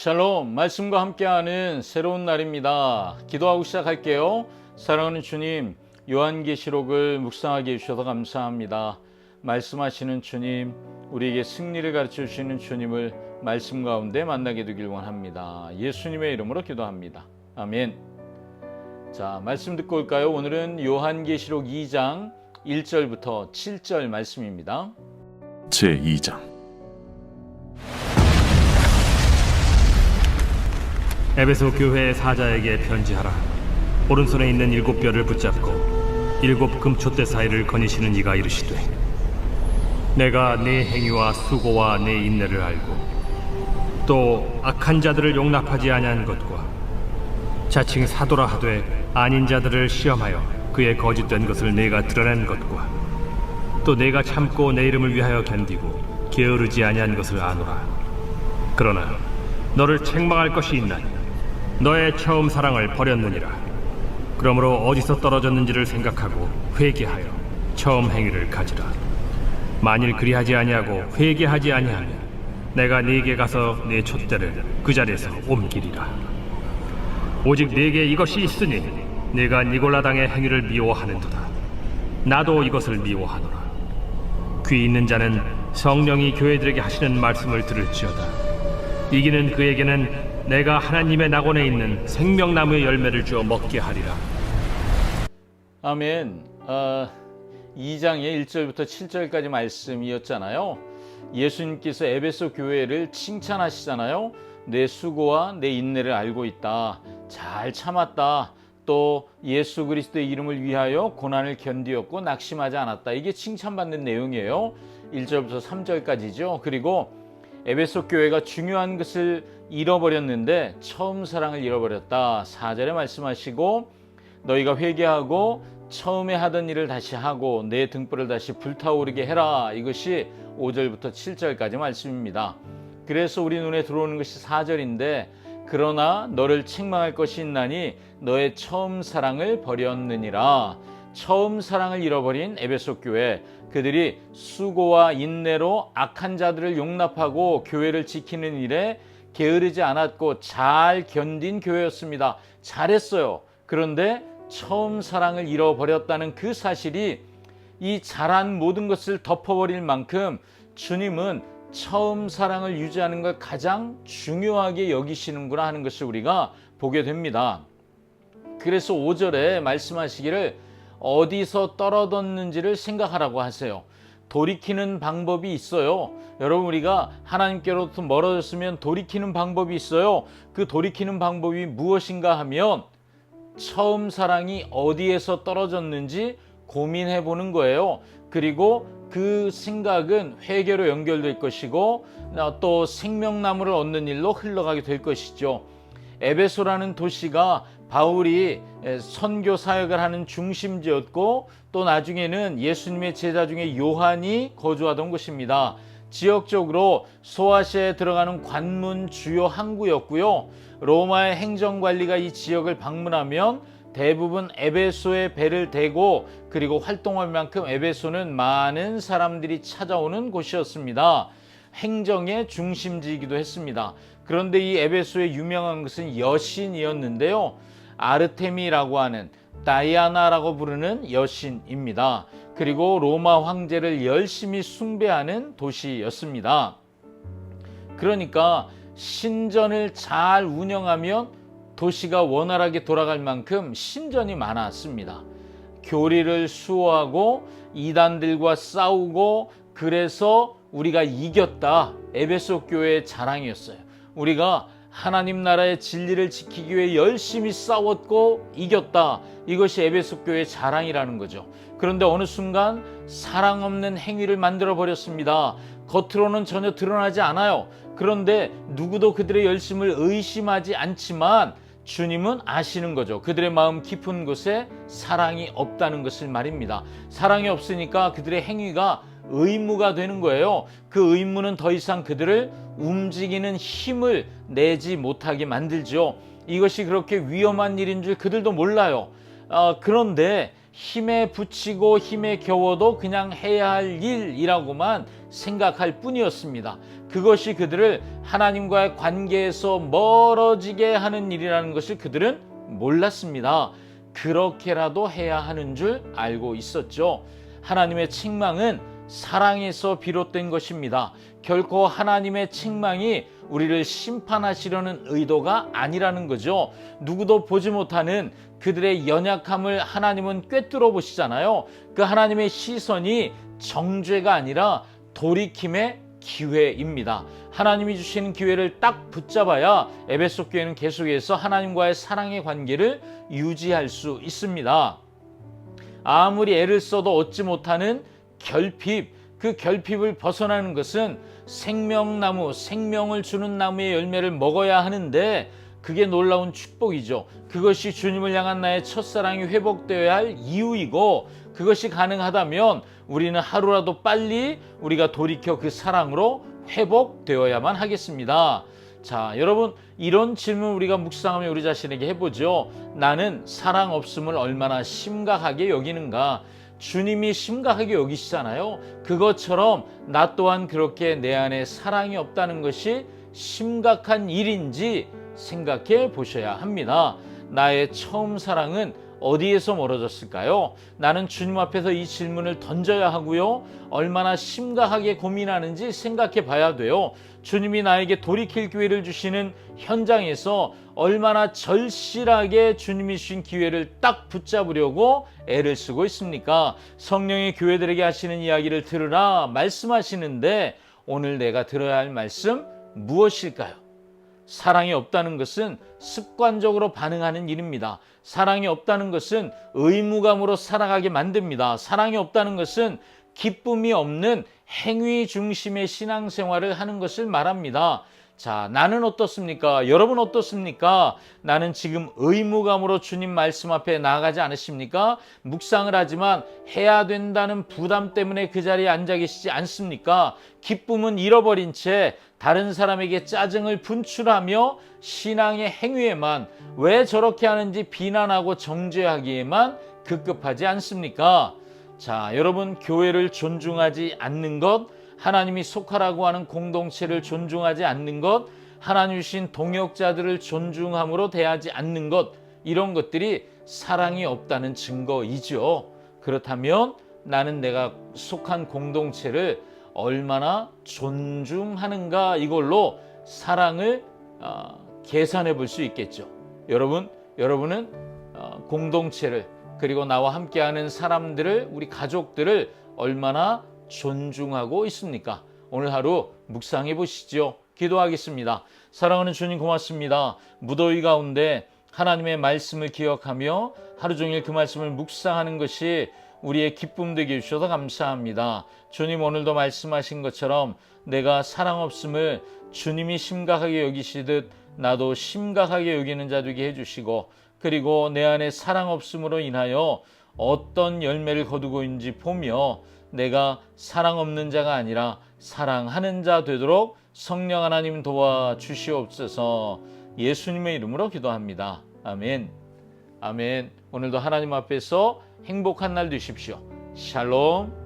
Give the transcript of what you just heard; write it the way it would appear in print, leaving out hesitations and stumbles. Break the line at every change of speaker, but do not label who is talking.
샬롬, 말씀과 함께하는 새로운 날입니다. 기도하고 시작할게요. 사랑하는 주님, 요한계시록을 묵상하게 해주셔서 감사합니다. 말씀하시는 주님, 우리에게 승리를 가르쳐 주시는 주님을 말씀 가운데 만나게 되길 원합니다. 예수님의 이름으로 기도합니다. 아멘. 자, 말씀 듣고 올까요? 오늘은 요한계시록 2장 1절부터 7절 말씀입니다.
제2장
에베소 교회의 사자에게 편지하라. 오른손에 있는 7뼈를 붙잡고 7 금촛대 사이를 거니시는 이가 이르시되, 내가 네 행위와 수고와 네 인내를 알고 또 악한 자들을 용납하지 아니한 것과 자칭 사도라 하되 아닌 자들을 시험하여 그의 거짓된 것을 내가 드러낸 것과 또 내가 참고 내 이름을 위하여 견디고 게으르지 아니한 것을 아노라. 그러나 너를 책망할 것이 있나니 너의 처음 사랑을 버렸느니라. 그러므로 어디서 떨어졌는지를 생각하고 회개하여 처음 행위를 가지라. 만일 그리하지 아니하고 회개하지 아니하면 내가 네게 가서 네 촛대를 그 자리에서 옮기리라. 오직 네게 이것이 있으니 네가 니골라당의 행위를 미워하는도다. 나도 이것을 미워하노라. 귀 있는 자는 성령이 교회들에게 하시는 말씀을 들을지어다. 이기는 그에게는 내가 하나님의 낙원에 있는 생명나무의 열매를 주어 먹게 하리라.
아멘. 2장의 1절부터 7절까지 말씀이었잖아요. 예수님께서 에베소 교회를 칭찬하시잖아요. 내 수고와 내 인내를 알고 있다. 잘 참았다. 또 예수 그리스도의 이름을 위하여 고난을 견디었고 낙심하지 않았다. 이게 칭찬받는 내용이에요. 1절부터 3절까지죠. 그리고 에베소 교회가 중요한 것을 잃어버렸는데 처음 사랑을 잃어버렸다. 4절에 말씀하시고 너희가 회개하고 처음에 하던 일을 다시 하고 내 등불을 다시 불타오르게 해라. 이것이 5절부터 7절까지 말씀입니다. 그래서 우리 눈에 들어오는 것이 4절인데, 그러나 너를 책망할 것이 있나니 너의 처음 사랑을 버렸느니라. 처음 사랑을 잃어버린 에베소 교회, 그들이 수고와 인내로 악한 자들을 용납하고 교회를 지키는 일에 게으르지 않았고 잘 견딘 교회였습니다. 잘했어요. 그런데 처음 사랑을 잃어버렸다는 그 사실이 이 잘한 모든 것을 덮어버릴 만큼 주님은 처음 사랑을 유지하는 걸 가장 중요하게 여기시는구나 하는 것을 우리가 보게 됩니다. 그래서 5절에 말씀하시기를 어디서 떨어졌는지를 생각하라고 하세요. 돌이키는 방법이 있어요. 여러분, 우리가 하나님께로부터 멀어졌으면 돌이키는 방법이 있어요. 그 돌이키는 방법이 무엇인가 하면 처음 사랑이 어디에서 떨어졌는지 고민해 보는 거예요. 그리고 그 생각은 회개로 연결될 것이고 또 생명나무를 얻는 일로 흘러가게 될 것이죠. 에베소라는 도시가 바울이 선교 사역을 하는 중심지였고 또 나중에는 예수님의 제자 중에 요한이 거주하던 곳입니다. 지역적으로 소아시아에 들어가는 관문 주요 항구였고요. 로마의 행정관리가 이 지역을 방문하면 대부분 에베소에 배를 대고 그리고 활동할 만큼 에베소는 많은 사람들이 찾아오는 곳이었습니다. 행정의 중심지이기도 했습니다. 그런데 이 에베소의 유명한 것은 여신이었는데요. 아르테미라고 하는, 다이아나라고 부르는 여신입니다. 그리고 로마 황제를 열심히 숭배하는 도시였습니다. 그러니까 신전을 잘 운영하면 도시가 원활하게 돌아갈 만큼 신전이 많았습니다. 교리를 수호하고 이단들과 싸우고 그래서 우리가 이겼다. 에베소 교회의 자랑이었어요. 우리가 하나님 나라의 진리를 지키기 위해 열심히 싸웠고 이겼다. 이것이 에베소 교회의 자랑이라는 거죠. 그런데 어느 순간 사랑 없는 행위를 만들어 버렸습니다. 겉으로는 전혀 드러나지 않아요. 그런데 누구도 그들의 열심을 의심하지 않지만 주님은 아시는 거죠. 그들의 마음 깊은 곳에 사랑이 없다는 것을 말입니다. 사랑이 없으니까 그들의 행위가 의무가 되는 거예요. 그 의무는 더 이상 그들을 움직이는 힘을 내지 못하게 만들죠. 이것이 그렇게 위험한 일인 줄 그들도 몰라요. 그런데 힘에 부치고 힘에 겨워도 그냥 해야 할 일이라고만 생각할 뿐이었습니다. 그것이 그들을 하나님과의 관계에서 멀어지게 하는 일이라는 것을 그들은 몰랐습니다. 그렇게라도 해야 하는 줄 알고 있었죠. 하나님의 책망은 사랑에서 비롯된 것입니다. 결코 하나님의 책망이 우리를 심판하시려는 의도가 아니라는 거죠. 누구도 보지 못하는 그들의 연약함을 하나님은 꿰뚫어 보시잖아요. 그 하나님의 시선이 정죄가 아니라 돌이킴의 기회입니다. 하나님이 주시는 기회를 딱 붙잡아야 에베소 교회는 계속해서 하나님과의 사랑의 관계를 유지할 수 있습니다. 아무리 애를 써도 얻지 못하는 결핍, 그 결핍을 벗어나는 것은 생명나무, 생명을 주는 나무의 열매를 먹어야 하는데 그게 놀라운 축복이죠. 그것이 주님을 향한 나의 첫사랑이 회복되어야 할 이유이고, 그것이 가능하다면 우리는 하루라도 빨리 우리가 돌이켜 그 사랑으로 회복되어야만 하겠습니다. 자, 여러분, 이런 질문 우리가 묵상하며 우리 자신에게 해보죠. 나는 사랑 없음을 얼마나 심각하게 여기는가? 주님이 심각하게 여기시잖아요. 그것처럼 나 또한 그렇게 내 안에 사랑이 없다는 것이 심각한 일인지 생각해 보셔야 합니다. 나의 처음 사랑은 어디에서 멀어졌을까요? 나는 주님 앞에서 이 질문을 던져야 하고요. 얼마나 심각하게 고민하는지 생각해 봐야 돼요. 주님이 나에게 돌이킬 기회를 주시는 현장에서 얼마나 절실하게 주님이 주신 기회를 딱 붙잡으려고 애를 쓰고 있습니까? 성령의 교회들에게 하시는 이야기를 들으라 말씀하시는데, 오늘 내가 들어야 할 말씀 무엇일까요? 사랑이 없다는 것은 습관적으로 반응하는 일입니다. 사랑이 없다는 것은 의무감으로 살아가게 만듭니다. 사랑이 없다는 것은 기쁨이 없는 행위 중심의 신앙생활을 하는 것을 말합니다. 자, 나는 어떻습니까? 여러분 어떻습니까? 나는 지금 의무감으로 주님 말씀 앞에 나아가지 않으십니까? 묵상을 하지만 해야 된다는 부담 때문에 그 자리에 앉아 계시지 않습니까? 기쁨은 잃어버린 채 다른 사람에게 짜증을 분출하며 신앙의 행위에만, 왜 저렇게 하는지 비난하고 정죄하기에만 급급하지 않습니까? 자, 여러분, 교회를 존중하지 않는 것, 하나님이 속하라고 하는 공동체를 존중하지 않는 것, 하나님 주신 동역자들을 존중함으로 대하지 않는 것, 이런 것들이 사랑이 없다는 증거이죠. 그렇다면 나는 내가 속한 공동체를 얼마나 존중하는가, 이걸로 사랑을 계산해 볼 수 있겠죠. 여러분은 공동체를, 그리고 나와 함께하는 사람들을, 우리 가족들을 얼마나 존중하고 있습니까? 오늘 하루 묵상해 보시죠. 기도하겠습니다. 사랑하는 주님, 고맙습니다. 무더위 가운데 하나님의 말씀을 기억하며 하루 종일 그 말씀을 묵상하는 것이 우리의 기쁨 되게 해주셔서 감사합니다. 주님, 오늘도 말씀하신 것처럼 내가 사랑 없음을 주님이 심각하게 여기시듯 나도 심각하게 여기는 자 되게 해주시고, 그리고 내 안에 사랑 없음으로 인하여 어떤 열매를 거두고 있는지 보며 내가 사랑 없는 자가 아니라 사랑하는 자 되도록 성령 하나님 도와주시옵소서. 예수님의 이름으로 기도합니다. 아멘. 아멘. 오늘도 하나님 앞에서 행복한 날 되십시오. 샬롬.